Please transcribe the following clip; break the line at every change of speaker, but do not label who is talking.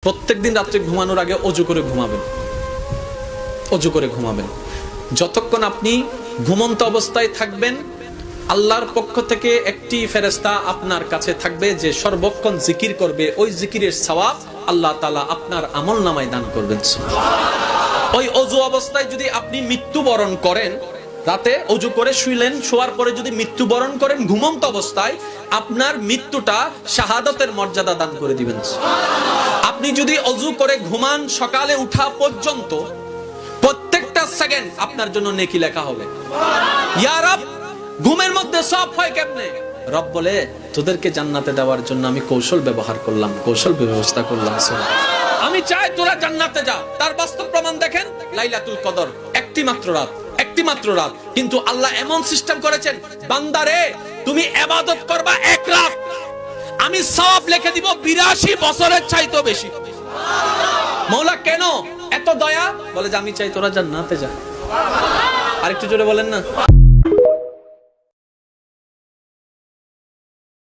প্রত্যেকদিন রাত্রে ঘুমানোর আগে অজু করে ঘুমাবেন, অজু করে ঘুমাবেন। যতক্ষণ আপনি ঘুমন্ত অবস্থায় থাকবেন, আল্লাহর পক্ষ থেকে একটি ফেরেশতা আপনার কাছে থাকবে যে সর্বক্ষণ জিকির করবে। ওই জিকিরের সওয়াব আল্লাহ তাআলা আপনার আমলনামায় দান করবেন। ওই অজু অবস্থায় যদি আপনি মৃত্যুবরণ করেন, রাতে অজু করে শুইলেন, শোয়ার পরে যদি মৃত্যুবরণ করেন ঘুমন্ত অবস্থায়, আপনার মৃত্যুটা শাহাদাতের মর্যাদা দান করে দিবেন। আপনি যদি অজু করে ঘুমান, সকালে উঠা পর্যন্ত প্রত্যেকটা সেকেন্ড আপনার জন্য নেকি লেখা হবে। ইয়া রব, ঘুমের মধ্যে সব হয় কেমনে? রব বলে, তোদেরকে জান্নাতে দেওয়ার জন্য আমি কৌশল ব্যবহার করলাম, কৌশল ব্যবস্থা করলাম। আমি চাই তোরা জান্নাতে যা। তার বাস্তব প্রমাণ দেখেন, লাইলাতুল কদর একটি মাত্র রাত, একটি মাত্র রাত, কিন্তু আল্লাহ এমন সিস্টেম করেছেন, বান্দারে তুমি ইবাদত করবা এক রাত, আমি সওয়াব লিখে দিব 82 বছরের চাইতেও বেশি। মওলা কেন এত দয়া? বলে যে আমি চাই তোরা জান্নাতে যা। আরেকটু জোরে বলেন না।